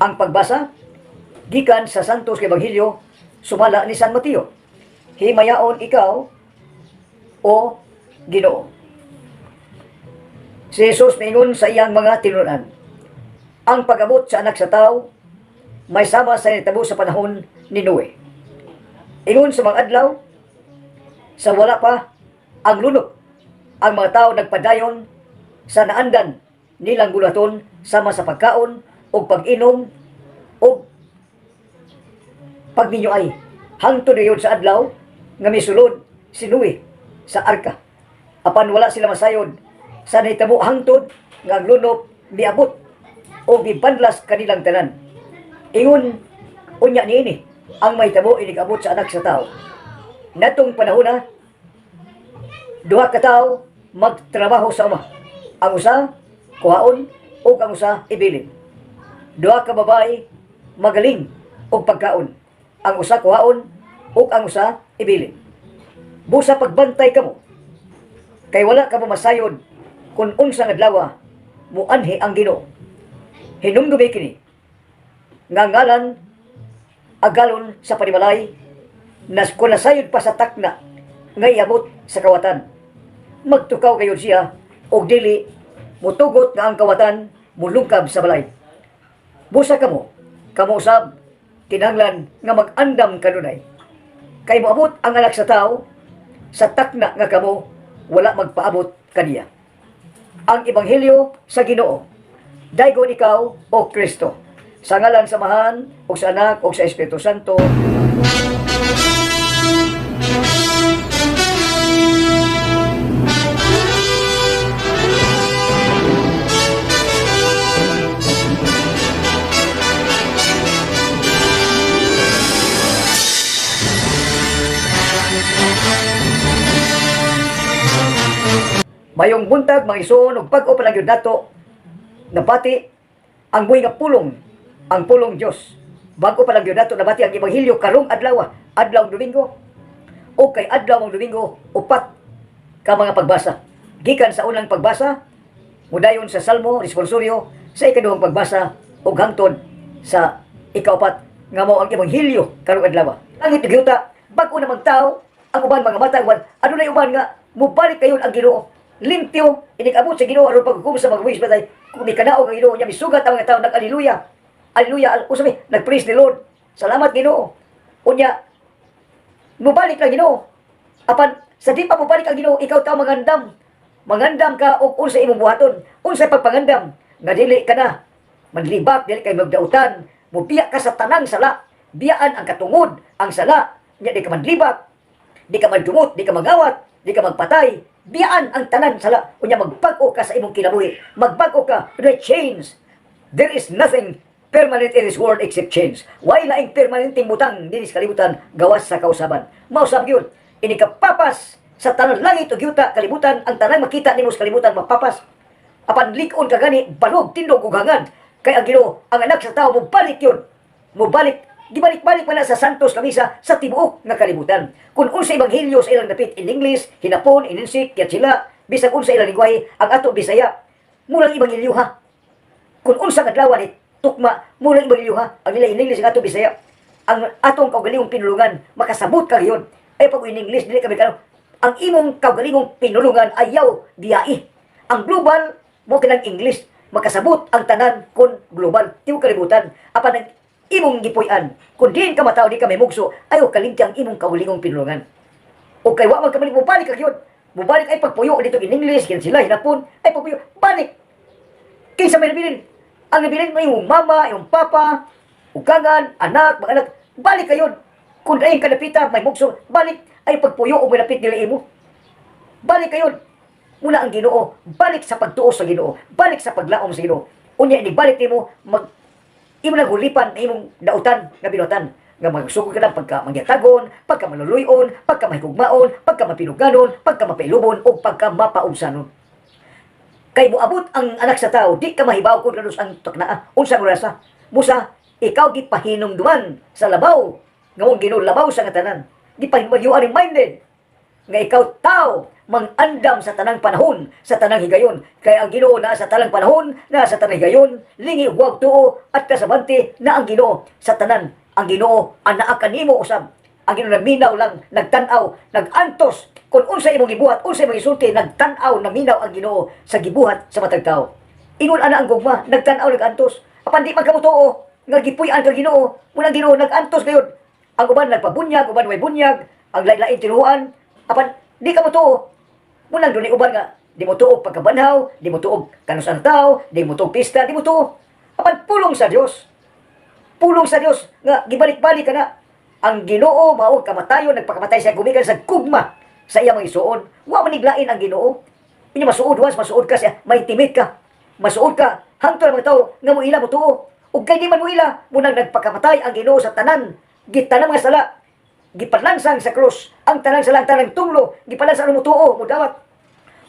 Ang pagbasa gikan sa Santos Ebanghelyo sumala ni San Mateo. Himayaon ikaw o Ginoo. Si Jesus mingon sa iyang mga tinunan, ang pag-abot sa anak sa tao may sama sa nitabo sa panahon ni Noe. Ingon sa mga adlaw, sa wala pa ang lunok, ang mga tao nagpadayon sa naandan nilang gulaton sama sa pagkaon o pag-inom o pagminyoay. Hangtod yun sa adlaw nga misulod si Noe sa arka. Apan wala sila masayod sa nahitabo hangtod nga ang lunok miabot o gibanlas kanilang tanan. Ingon unya niini ang mahitabo inigabot sa anak sa tao. Natong panahon na duha ka tawo magtrabaho sa uma. Ang usa kuhaon o ang usa ibilin. Duha ka babae magaling og pagkaon. Ang usa kuhaon o ang usa ibilin. Busa pagbantay kamo kay wala ka masayod kung unsang adlaw muanhi ang Ginoo. Hinumdumi kini nga ngalan agalon sa panimalay nas kung nasayod pa sa takna nga iabot sa kawatan. Magtukaw kayo siya og dili mutugot nga ang kawatan mulungkab sa balay. Busa kamo usab kinahanglan nga mag-andam kanunay. Kay moabot ang anak sa tao sa takna nga kamo wala magpaabot kaniya. Ang Ebanghelyo sa Ginoo. Daygon ikaw o Kristo. Sa ngalan samahan o sa anak o sa Espiritu Santo. Mayong buntag, mga ison, ug pag-o pa lang yun nato, nabati ang buhay nga pulong, ang pulong Diyos. Bago pa lang yun nato, nabati ang Ebanghelyo karong adlaw, adlaw Domingo. O kay adlaw ng Domingo, upat ka mga pagbasa. Gikan sa unang pagbasa, mudayon sa Salmo, responsoryo, sa ikaduhang pagbasa, o hangtod sa ikaupat, nga mo ang Ebanghelyo karong adlaw. Ang itugyuta, bago namang tao, ang uban mga mata, ano na uban nga, mubalik kayo ang Ginoo. Limpyo, inikabot sa Ginoo aron paghukom sa mga buwis batay. Kung may kanao ang Ginoo niya misugat ang mga tao nag-aleluya. Aleluya, usami, nag-praise the Lord. Salamat Ginoo. Unya, mubalik lang Ginoo. Apan sa di pa mubalik ang Ginoo, ikaw tao mangandam. Mangandam ka og unsa imong buhaton. Unsay pagpangandam nga dili ka na manlibak, dili kay magdautan, mubiya ka sa tanang sala. Biyaan ang katungod, ang sala. Nya di ka manlibak, di ka magdumot, di ka magawat, di ka magpatay. Biyaan ang tanan sala. Unya magbag-o ka sa imong kinabuhi. Magbag-o ka to the change. There is nothing permanent in this world except change. Why laing permanenteng butang dinis kalibutan gawas sa kausaban. Mausab yun. Ini kapapas sa tanan langit ug yuta kalibutan ang tanan makita nimo sa kalibutan mapapas. Apan lik-on ka gani balog tindog ug hangad. Kay ang Ginoo ang anak sa tawo mobalik yun. Mobalik gibalik-balik pa na sa Santos Kamisa sa tibuok nga kalibutan. Kung unsa Ebanghelyo sa ilang dapit in English, Hinapon, Ininsik, Yatsila, bisag unsa ilang lingwahe, ang ato Bisaya, mulang Ebanghelyo ha. Kung unsa adlaw ni tukma, mulang Ebanghelyo ha. Ang nila in English ang ato Bisaya. Ang atong kaugalingong pinulungan, makasabot ka yun. Ay pag in English, dili kami kano. Ang imong kaugalingong pinulungan ayaw biyai. Ang global, mo kinang English, makasabot ang tanan kon global. Tiyo kalibutan. Apan ang imong gipuy-an. Kung diin ka matao, di ka may mugso, ayaw kalimti ang imong kaugalingong pinulungan. O kay wa man ka mubalik ka yun. Mubalik ay pagpuyo dito in English, kaya sila hinapon, ay pagpuyo, balik. Kaysa may nabilin. Ang nabilin mo yung mama, yung papa, ugangan, anak, mga anak, balik kayo. Kung dahin ka napita, may mugso, balik. Ay pagpuyo o may napit nila imo. Balik kayo. Muna ang Ginoo, balik sa pagtuos sa Ginoo, balik sa paglaom sa Ginoo. Unya, balik nimo imo nagulipan na imong dautan nga binutan nga magsugod ka na pagka mangyatagon, pagka maluluyon, pagka mahigugmaon, pagka mapinuganon, pagka mapailubon, o pagka mapaubsanon. Kay moabot ang anak sa tao, di ka mahibaw kung kanus ang taknaa. Unsa mo rasa? Musa, ikaw gipahinumduman sa labaw, nga mong ginulabaw sa ngatanan. Gipahinumayuan ang minded. nga ikaw tao mangandam sa tanang panahon, sa tanang higayon. Kaya ang Ginoo na sa tanang panahon, na sa tanang higayon, lingi huwag tuo at kasabanti na ang Ginoo sa tanan. Ang Ginoo anaa kanimo usab. Ang Ginoo naminaw lang, nagtan-aw, nagantos kung unsa imong gibuhat, unsa imong gisulti, nagtan-aw, naminaw ang Ginoo sa gibuhat sa matag tao. Ingon ana ang gugma, nagtan-aw, nagantos. Apan di man kamo tuo nga gipuy-an kang Ginoo, muna Ginoo nagantos gayud. Ang uban nagpabunyag, uban way bunyag, ang lain-lain tinuan, apan di ka mo tuo. Muna doon uban nga, di mo tuo pagkabanhaw, di mo tuo kanusan tao, di mo tuo pista, di mo tuo. Apan pulong sa Dios. Pulong sa Dios nga gibalik-balik ka na. Ang Ginoo mao kamatayon, nagpakamatay siya gumikan sa gugma sa iyang mga isuon. Wa maniglain ang Ginoo. Inya masuod was, masuod ka siya, may timid ka. Masuod ka, hangtod mga tao nga mo ila mo tuo. Ug kay di man mo ila, munang nagpakamatay ang Ginoo sa tanan, gitanang mga sala, gipanlansang sa krus, ang tanang sala, ang tanang tunglo, gipanlansang mo tuo, mo dawat.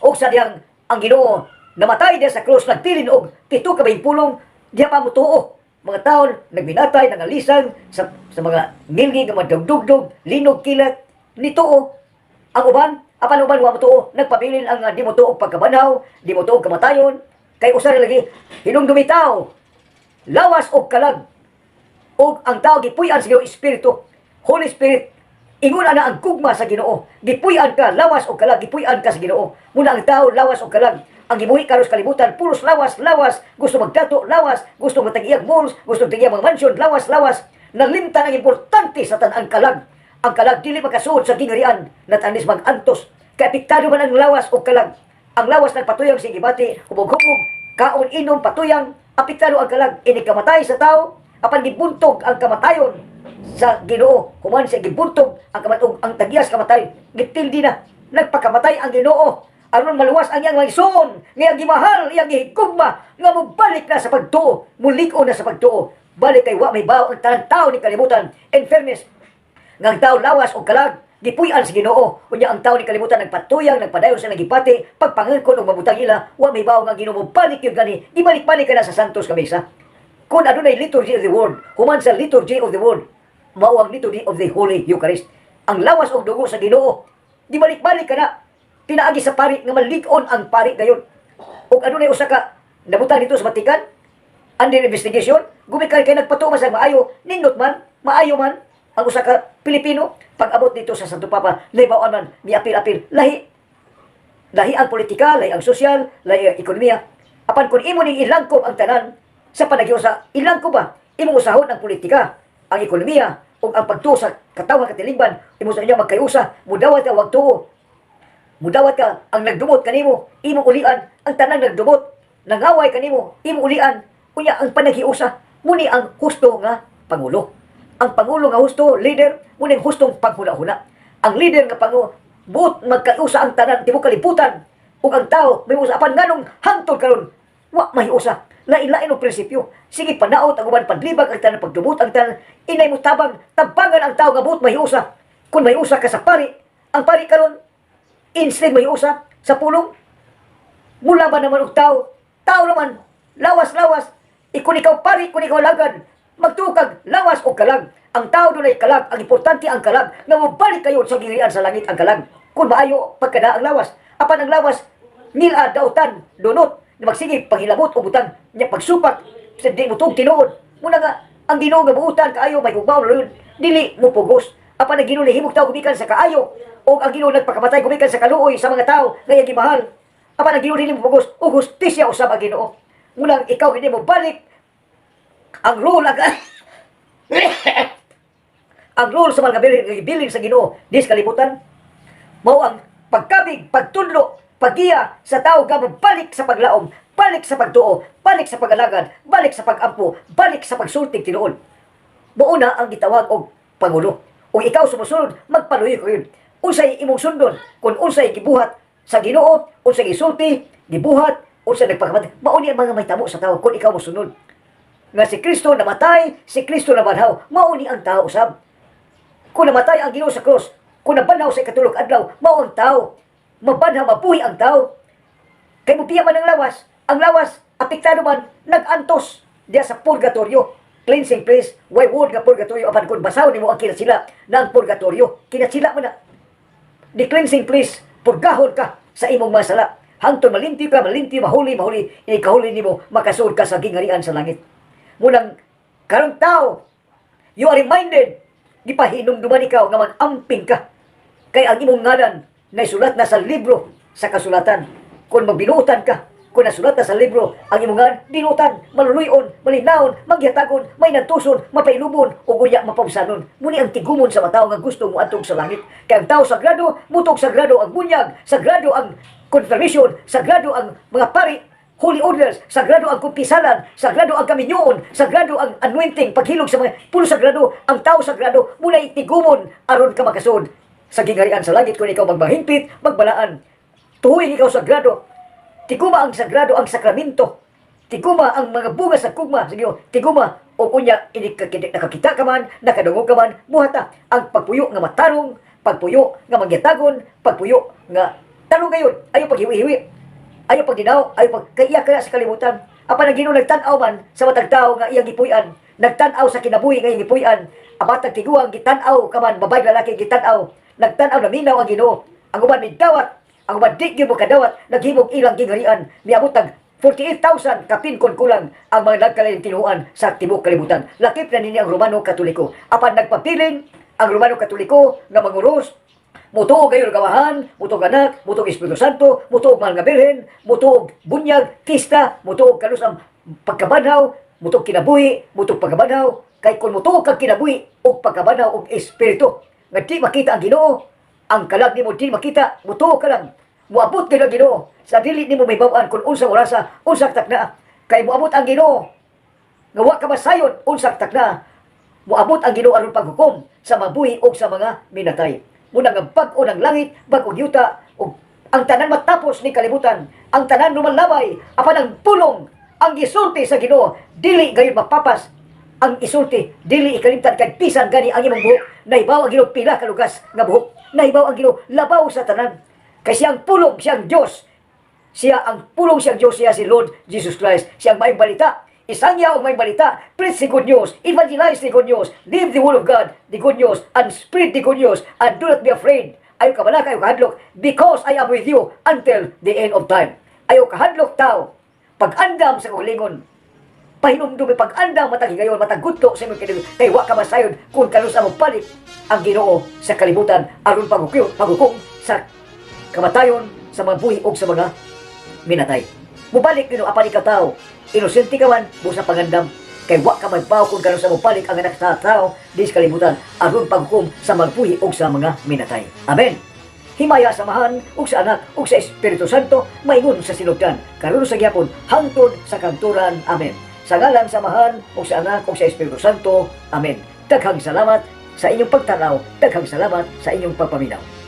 O sa diyang ang Ginoo namatay diya sa krus, nagtilin og 7 ka pulong, diya pa mo tuo. Mga taon nagbinatay, nangalisang sa mga milgi nga madugdugdog, linog kilat, ni tuo. Ang uban, apan uban wa mo tuo, nagpabilin ang di mo tuo pagkabanhaw, di mo tuo kamatayon, kay usar lagi hinumdumi tao, lawas og kalag. Og ang tao gipuy-an sa Ginoo Espiritu, Holy Spirit, ingon na ang gugma sa Ginoo. Gipuy-an ka, lawas og kalag, gipuy-an ka sa Ginoo. Muna ang tao lawas og kalag. Ang gibuhi karos kalibutan, puros lawas, lawas, gusto magtato, lawas, gusto magtagiyag malls, gusto magtagiyag mga mansion, lawas, lawas. Nalimtan ang importante sa tanang kalag. Ang kalag dili makasuod sa gingharian, natanis mag-antos. Kaya apektado man ang lawas o kalag. Ang lawas nagpatuyang sa gibati, hubog-hubog, kaon inom, patuyang, apektado ang kalag. Inikamatay sa tao, apan gibuntog ang kamatayon sa Ginoo. Human siya gibuntog ang kamatog, ang tagiyas kamatay. Gitildi na, nagpakamatay ang Ginoo. Aron maluwas ang iyang maison, nga gimahal, iyang gihigugma, nga mubalik na sa pagtuo, muliko na sa pagtuo. Balik kay wa may bawo ang tanang tao ni kalibutan. In fairness, nga ang tao lawas o kalag, gipuy-an sa Ginoo. Unya ang tao ni kalibutan nagpatuyang, nagpadayon sa nagipati, pagpangangkon o mabutang ila, wa may bawo nga Ginoo balik yun gani, ibalik-balik ka na sa santos kamisa. Kung adunay liturgy of the word, human sa liturgy of the word, mao ang liturgy of the Holy Eucharist. Ang lawas o dugo sa Ginoo, ibalik-balik ka na, pinaagi sa pari nga malig-on ang pari gayon. Ug adunay usa ka nabutang dito sa Vatican under investigation, gumikay kay nagpatuo sa maayo, nindot man, maayo man ang usa ka Pilipino pag-abot dito sa Santo Papa, laybawon man miapil-apil, lahi ang politika, lahi ang sosyal, lahi ang ekonomiya. Apan kun imo ning ilangkob ang tanan sa panaghiusa, ilangkob ba imong usahon ang politika, ang ekonomiya ug ang pagtuo sa katawhan katilingban, imo sa inyo magkayusa, mudawat ka wag tuo. Mudawat ka, ang nagdumot kanimo, imong ulian, ang tanang nagdumot, nangaway kanimo, imong ulian, unya ang panaghiusa, muni ang husto nga pangulo. Ang pangulo nga husto, leader, muni ang hustong panghuna-huna. Ang leader nga pangulo, buot magkausa ang tanan, tibok kaliputan, ug ang tao, may usa, apan nganong hangtod karon, wa mahiusa, lain-lain ang prinsipyo. Sige, panaot, ang uban padlibag, ang tanan pagdumot, ang tanan, inay mo tabang, tabangan ang tao nga buot mahiusa. Kung mahiusa ka sa pari, ang pari karon, instead may usa sa pulong, mula ba naman og tao? Tao naman, lawas-lawas. Kung ikaw pari, kung ikaw lagad, magtukag, lawas o kalag. Ang tao doon ay kalag. Ang importante ang kalag. Nga mabalik kayo sa girian sa langit ang kalag. Kung maayo, pagkada ang lawas. Apan ang lawas, nila, dautan, donot, na magsige, paghilabot o butang, niya pagsupak, sa di mo itong tinuod. Muna nga, ang Ginoo nga buutan, kaayo, may gugmaw na dili mo pugos. Apan ang Ginoo himog tao gumikan sa kaayo, o ang Ginoo nagpakamatay gumikan sa kaluoy sa mga tao nga gimahal. Apan ang Ginoo dili mo pugos, o hustisya usab ang Ginoo. Muna ikaw hindi mo balik ang rule ang rule sa mga bilin sa Ginoo dis kalibutan. Mao ang pagkabig, pagtudlo, pagiya sa tao nga balik sa paglaom, balik sa pagtuo, balik sa pag-alagad, balik sa pag-ampo, balik sa pagsultig tinuod. Mao na ang gitawag og pangulo. Kung ikaw sumusunod, magpaluyo ko yun. Unsay imong sundon, kung unsay gibuhat sa Ginoo, unsay gisulti, gibuhat, unsay nagpakamatay, mao ni ang mga mahitabo sa tao kung ikaw mosunod. Nga si Kristo namatay, si Kristo nabanhaw, mao ni ang tao usab. Kung namatay ang Ginoo sa krus, kung nabanhaw sa ikatulog adlaw, mao ang tao. Mabanhaw, mabuhi ang tao. Kay mupiya man ang lawas, apektado man, nag-antos diya sa purgatorio. Cleansing place, why word nga purgatorio, apan kung basaw nimo ang kinasila ng purgatorio, kinasila mo na. the cleansing please, purgahon ka sa imong mga sala. Hangtod malinti ka, malinti, mahuli, ikahuli nimo, makasuod ka sa gingarian sa langit. Munang karong tao, you are reminded, gipahinumduman ikaw nga mag-amping ka. Kay ang imong ngalan na isulat na sa libro sa kasulatan. Kung magbinutan ka, kung nasulat na sa libro, ang imong ngalan, binutan, maluluyon, malinawon, magyatagon, may nantuson, mapailubon, o guya mapamsanon. Muni ang tigumon sa matao nga gusto mo antog sa langit. Kaya ang tao sagrado, mutog sagrado ang bunyag, sagrado ang confirmation, sagrado ang mga pari, holy orders, sagrado ang kumpisalan, sagrado ang kaminyoon, sagrado ang anointing, paghilog sa mga pulo sagrado, ang tao sagrado, mula itigumon, aron ka makasod sa gingarian sa langit kung ikaw magmahimpit, magbalaan. Tuhuin ikaw sagrado. Tiguma ang sagrado, ang sakramento. Tiguma ang mga bunga sa kugma. Sige, tiguma o kunya, nakakita ka man, nakadungog ka man, buhata. Ang pagpuyo nga matarong, pagpuyo nga magyatagon, pagpuyo nga tarong gayon. Ayaw paghiwi-hiwi. Ayaw pagdinaw, ayaw pagkaiya kaya sa kalimutan. Apan ang Ginoo nagtanaw man sa matag tao nga iyang gipuy-an. Nagtanaw sa kinabuhi nga iyang gipuy-an. Abatag tiguang gitanaw ka man, babae lalaki gitanaw. Nagtanaw na minaw ang Ginoo. Ang uban ni dawat, ang uban di gyud mo kadawat, naghimog ilang gingarian. Niabot tag 48,000 kapinkon kulang ang mga nagkalain tinuan sa tibok kalibutan. Lakip na nini ang Romano Katoliko. Apan nagpapiling ang Romano Katoliko nga manguros, mutuog gayon gawahan, mutuog anak, mutuog Espiritu Santo, mutuog mahal nga birhen, mutuog bunyag, tista, mutuog kanus ang pagkabanhaw, mutuog kinabuhi, mutuog pagkabanhaw. Kay kung mutuog kang kinabuhi o pagkabanhaw o Espiritu, nga di makita ang Ginoo, ang kalag ni mo di makita, mutuog ka lang. Muabot kayo ang Ginoo. Sa dili ni mo may bawaan kung unsang orasa, unsang takna. Kay muabot ang Ginoo. Nga wa ka masayon, unsang takna. Muabot ang Ginoo aron paghukom sa mabuhi o sa mga minatay. Muna nga bag-o ng langit, bag-o yuta, o ang tanan matapos ni kalibutan, ang tanan lumalabay, apan ang pulong, ang isulti sa Ginoo, dili gayon mapapas, ang isulti, dili ikalimtan kay pisan gani ang imong buhok, nahibaw ang Ginoo pila kalugas nga buhok, nahibaw ang Ginoo labaw sa tanan, kay siyang pulong, siyang Diyos, siya ang pulong, siyang Diyos, siya si Lord Jesus Christ, siyang may balita, isangya o may balita, preach the good news, evangelize the good news, live the word of God, the good news, and spread the good news, and do not be afraid. Ayaw ka malaka, ayaw kahadlok, because I am with you until the end of time. Ayaw kahadlok tao, pag-andam sa kulingon, pahinumdumi pag-andam, matag higayon, matag gutlo sa imong kinilig, kay wa ka masayon kung kalusa mo palit ang Ginoo sa kalibutan, aron paghukom sa kamatayon, sa mga buhi o sa mga minatay. Mubalik Ginoo apan ikaw tao, inosente ka man, busa pangandam, kay wa ka magpaw kung karon sa mupalik ang anak sa tao, dis kalibutan, aron paghukom sa magpuhi o sa mga minatay. Amen. Himaya samahan ug sa anak ug sa Espiritu Santo maingon sa sinugdan karon sa gyapon hangtod sa kanturan. Amen. Sa ngalan samahan ug sa anak ug sa Espiritu Santo. Amen. Daghang salamat sa inyong pagtanaw, daghang salamat sa inyong pagpaminaw.